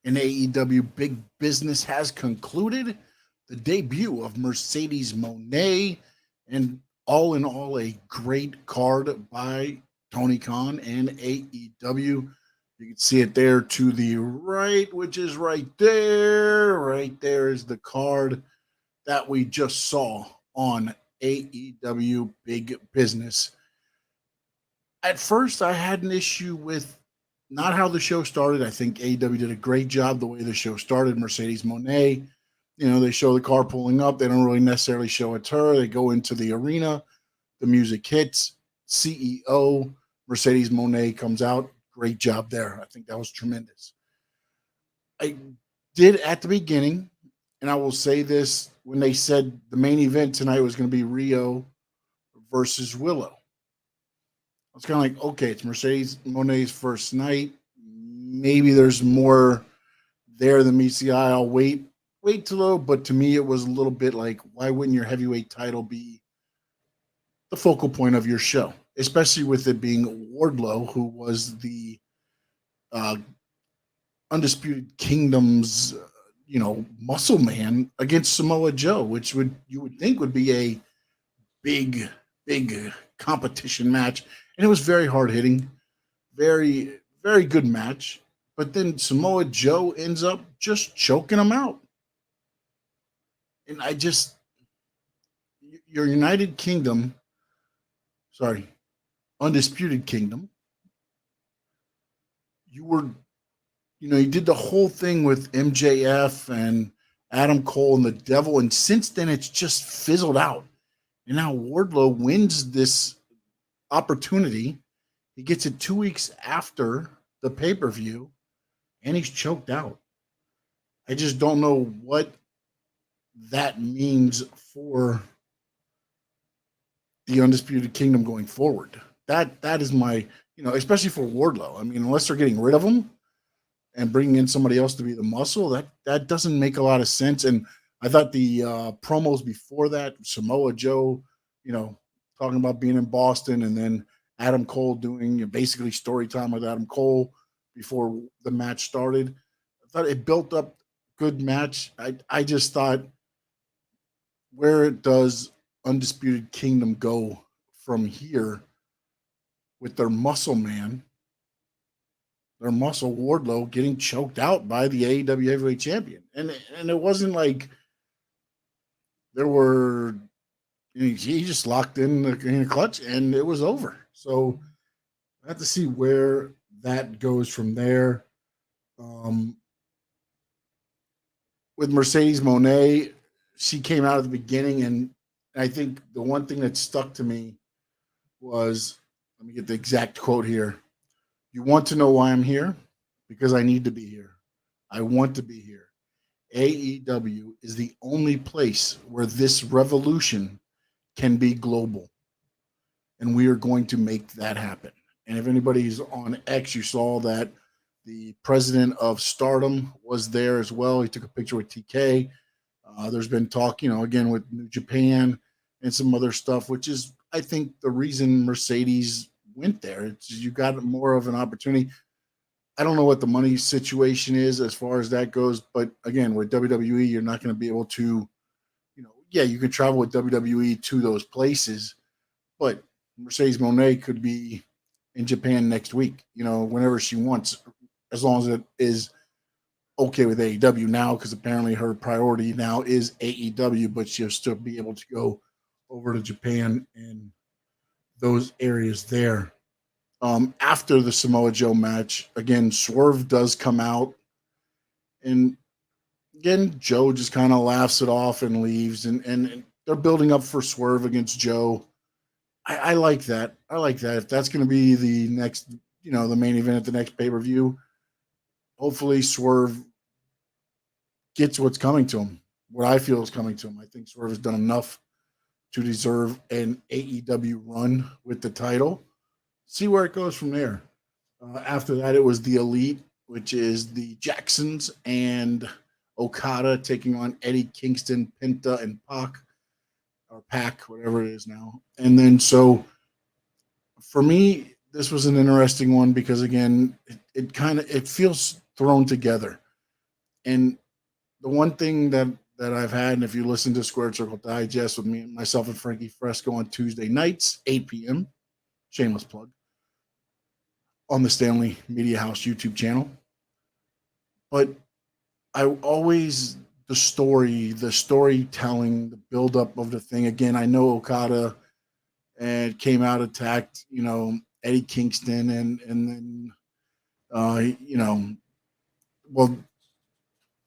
and AEW Big Business has concluded. The debut of Mercedes Mone, and all in all, a great card by Tony Khan and AEW. You can see it there to the right, which is right there. Right there is the card that we just saw on AEW Big Business. At first, I had an issue with not how the show started. I think AEW did a great job the way the show started. Mercedes Mone, they show the car pulling up. They don't really necessarily show it's her. They go into the arena. The music hits. CEO Mercedes Mone comes out. Great job there. I think that was tremendous. I did at the beginning, and I will say this, when they said the main event tonight was going to be Riho versus Willow. I was kind of like, okay, it's Mercedes Mone's first night. Maybe there's more there than meets the eye. I'll wait till, but to me, it was a little bit like, why wouldn't your heavyweight title be the focal point of your show? Especially with it being Wardlow, who was the uh, Undisputed Kingdom's, muscle man against Samoa Joe, which you would think would be a big, big competition match. And it was very hard hitting, very, very good match. But then Samoa Joe ends up just choking him out. And your United Kingdom, Undisputed Kingdom, you did the whole thing with MJF and Adam Cole and the Devil. And since then, it's just fizzled out. And now Wardlow wins this opportunity. He gets it 2 weeks after the pay-per-view, and he's choked out. I just don't know what that means for the Undisputed Kingdom going forward. That is my, especially for Wardlow. I mean, unless they're getting rid of him and bringing in somebody else to be the muscle, that doesn't make a lot of sense. And I thought the promos before that, Samoa Joe, talking about being in Boston, and then Adam Cole doing basically story time with Adam Cole before the match started. I thought it built up good match. I just thought, where does Undisputed Kingdom go from here with their muscle man, their muscle Wardlow getting choked out by the AEW Heavyweight Champion? And it wasn't like there were, he just locked in the clutch and it was over. So I have to see where that goes from there. With Mercedes Mone, she came out at the beginning, and I think the one thing that stuck to me was, let me get the exact quote here. You want to know why I'm here? Because I need to be here. I want to be here. AEW is the only place where this revolution can be global. And we are going to make that happen. And if anybody's on X, you saw that the president of Stardom was there as well. He took a picture with TK. There's been talk, again with New Japan and some other stuff, which is, I think, the reason Mercedes went there. It's, you got more of an opportunity. I don't know what the money situation is as far as that goes, but again, with WWE, you're not going to be able to, you can travel with WWE to those places, but Mercedes Mone could be in Japan next week, whenever she wants, as long as it is okay with AEW now, because apparently her priority now is AEW, but she'll still be able to go over to Japan and those areas there. After the Samoa Joe match, again, Swerve does come out, and again, Joe just kind of laughs it off and leaves, and they're building up for Swerve against Joe. I like that. I like that. If that's going to be the next, the main event at the next pay-per-view, hopefully Swerve gets what's coming to him, what I feel is coming to him. I think Swerve has done enough to deserve an AEW run with the title. See where it goes from there. After that, it was the Elite, which is the Jacksons and Okada taking on Eddie, Kingston, Penta, and Pac, whatever it is now. And then, so for me, this was an interesting one because, again, it feels thrown together. And the one thing that I've had, and if you listen to Squared Circle Digest with me, myself, and Frankie Fresco on Tuesday nights, 8 p.m., shameless plug, on the Stanley Media House YouTube channel. But I always the storytelling, the buildup of the thing. Again, I know Okada and came out, attacked, Eddie Kingston, and then well,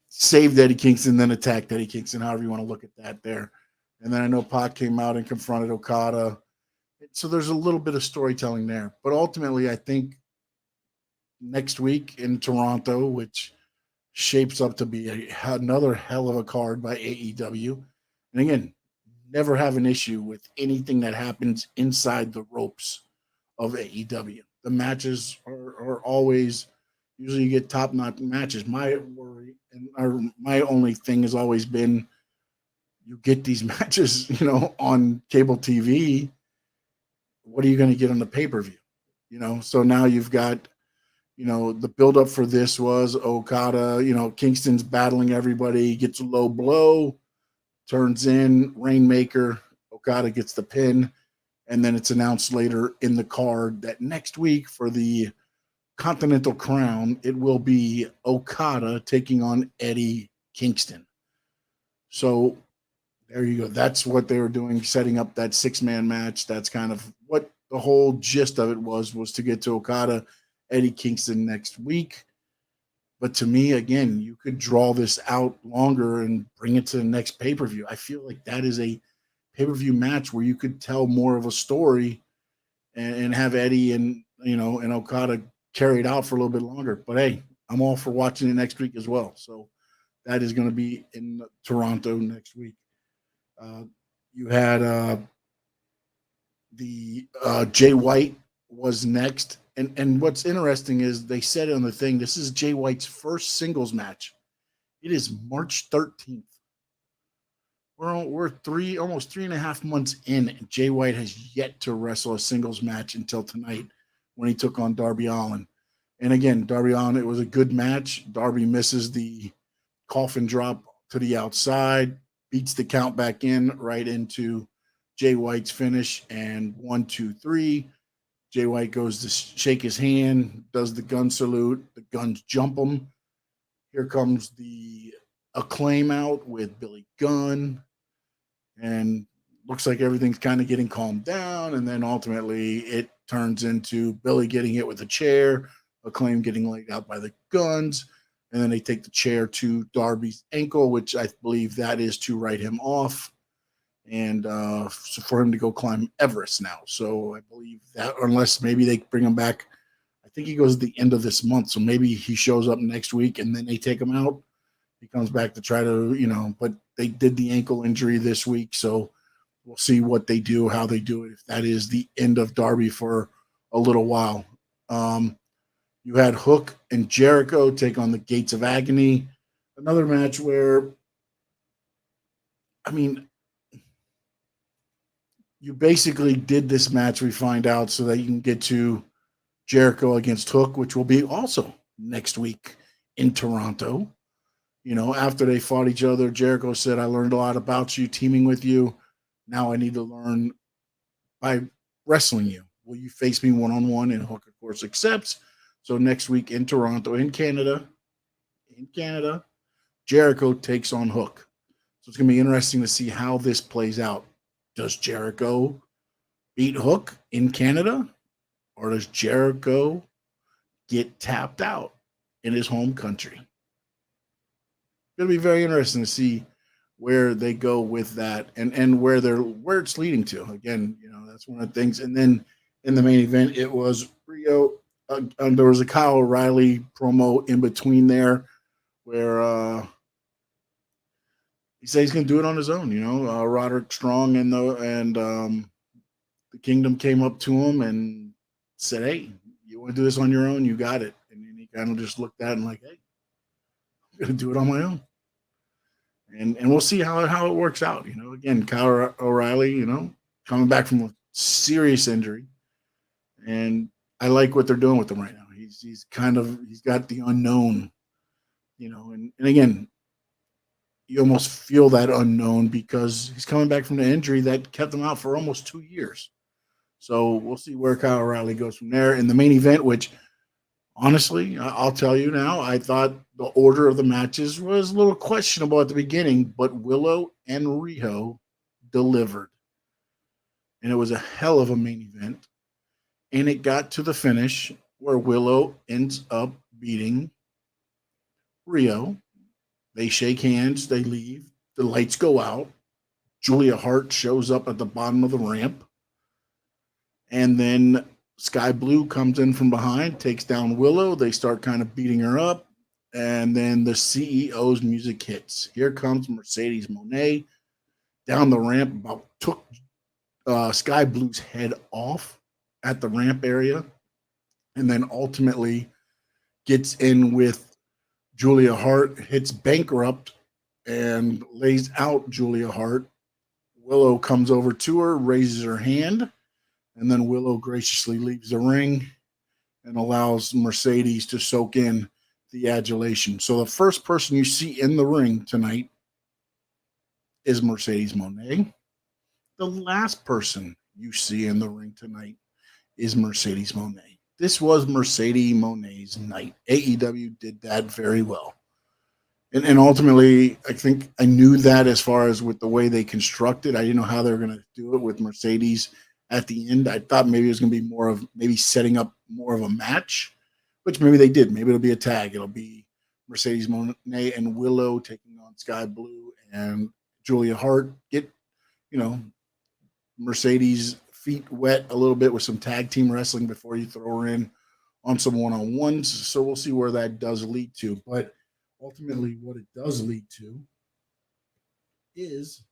saved Eddie Kingston, then attacked Eddie Kingston, however you want to look at that there. And then I know Pac came out and confronted Okada. So there's a little bit of storytelling there. But ultimately, I think next week in Toronto, which shapes up to be another hell of a card by AEW. And again, never have an issue with anything that happens inside the ropes of AEW. The matches are always, usually you get top notch matches. My worry or my only thing has always been, you get these matches, on cable TV. What are you going to get on the pay per view? So now you've got, the buildup for this was Okada, Kingston's battling everybody, gets a low blow, turns in, Rainmaker, Okada gets the pin, and then it's announced later in the card that next week for the Continental Crown, it will be Okada taking on Eddie Kingston. So there you go. That's what they were doing, setting up that 6-man match. That's kind of what the whole gist of it was to get to Okada, Eddie Kingston next week. But to me, again, you could draw this out longer and bring it to the next pay-per-view. I feel like that is a pay-per-view match where you could tell more of a story and have Eddie and Okada carried out for a little bit longer. But hey, I'm all for watching it next week as well. So that is going to be in Toronto next week. You had the Jay White was next. And what's interesting is they said on the thing, this is Jay White's first singles match. It is March 13th. We're almost 3.5 months in, and Jay White has yet to wrestle a singles match until tonight when he took on Darby Allin. And again, Darby Allin, it was a good match. Darby misses the coffin drop to the outside, beats the count back in right into Jay White's finish, and 1, 2, 3. Jay White goes to shake his hand, does the gun salute. The guns jump him. Here comes the Acclaim out with Billy Gunn, and looks like everything's kind of getting calmed down. And then ultimately it turns into Billy getting hit with a chair, Acclaim getting laid out by the guns, and then they take the chair to Darby's ankle, which I believe that is to write him off, and so for him to go climb Everest now. So I believe that, unless maybe they bring him back, I think he goes at the end of this month. So maybe he shows up next week and then they take him out. He comes back to try to, but they did the ankle injury this week. So we'll see what they do, how they do it, if that is the end of Darby for a little while. You had Hook and Jericho take on the Gates of Agony. Another match where, you basically did this match, we find out, so that you can get to Jericho against Hook, which will be also next week in Toronto. After they fought each other, Jericho said, I learned a lot about you, teaming with you. Now I need to learn by wrestling you. Will you face me one-on-one? And Hook, of course, accepts. So next week in Toronto, in Canada, Jericho takes on Hook. So it's going to be interesting to see how this plays out. Does Jericho beat Hook in Canada, or does Jericho get tapped out in his home country? It's going to be very interesting to see where they go with that, and where it's leading to. Again, that's one of the things. And then in the main event, it was Rio. There was a Kyle O'Reilly promo in between there, where he said he's going to do it on his own. Roderick Strong and the Kingdom came up to him and said, "Hey, you want to do this on your own? You got it." And then he kind of just looked at him like, "Hey, I'm going to do it on my own." And we'll see how it works out. Again, Kyle O'Reilly, coming back from a serious injury, and I like what they're doing with him right now. He's got the unknown, And again, you almost feel that unknown because he's coming back from the injury that kept him out for almost 2 years. So we'll see where Kyle O'Reilly goes from there. In the main event, which honestly, I'll tell you now, I thought the order of the matches was a little questionable at the beginning, but Willow and Riho delivered. And it was a hell of a main event. And it got to the finish where Willow ends up beating Riho. They shake hands, they leave, the lights go out. Julia Hart shows up at the bottom of the ramp. And then Sky Blue comes in from behind, takes down Willow. They start kind of beating her up. And then the CEO's music hits. Here comes Mercedes Mone down the ramp, about took Sky Blue's head off at the ramp area, and then ultimately gets in with Julia Hart, hits Bankrupt, and lays out Julia Hart. Willow comes over to her, raises her hand, and then Willow graciously leaves the ring and allows Mercedes to soak in the adulation. So the first person you see in the ring tonight is Mercedes Mone. The last person you see in the ring tonight is Mercedes Mone. This was Mercedes Mone's night. AEW did that very well. And ultimately, I think I knew that as far as with the way they constructed. I didn't know how they were going to do it with Mercedes at the end. I thought maybe it was going to be more of maybe setting up more of a match, which maybe they did. Maybe it'll be a tag. It'll be Mercedes Mone and Willow taking on Sky Blue and Julia Hart. Get, Mercedes' feet wet a little bit with some tag team wrestling before you throw her in on some one-on-ones. So we'll see where that does lead to. But ultimately, what it does lead to is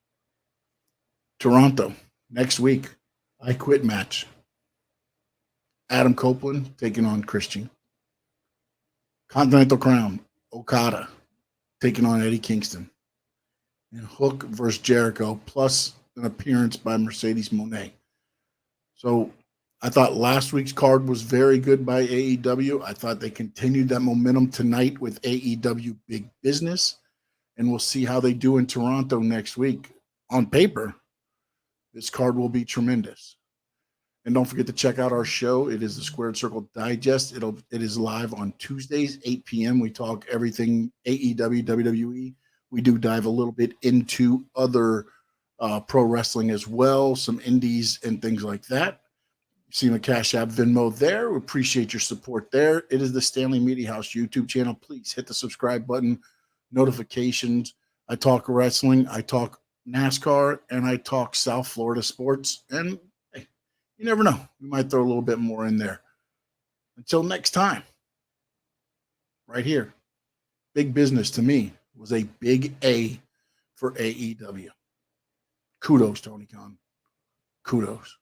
Toronto next week. I Quit match. Adam Copeland taking on Christian. Continental Crown, Okada taking on Eddie Kingston. And Hook versus Jericho, plus an appearance by Mercedes Mone. So I thought last week's card was very good by AEW. I thought they continued that momentum tonight with AEW Big Business. And we'll see how they do in Toronto next week. On paper, this card will be tremendous. And don't forget to check out our show. It is the Squared Circle Digest. It is live on Tuesdays, 8 p.m. We talk everything AEW, WWE. We do dive a little bit into other pro wrestling as well, some indies and things like that. You see my Cash App, Venmo there. We appreciate your support there. It is the Stanley Media House YouTube channel. Please hit the subscribe button, notifications. I talk wrestling, I talk NASCAR, and I talk South Florida sports. And hey, you never know. We might throw a little bit more in there. Until next time, right here, Big Business to me was a big A for AEW. Kudos, Tony Khan. Kudos.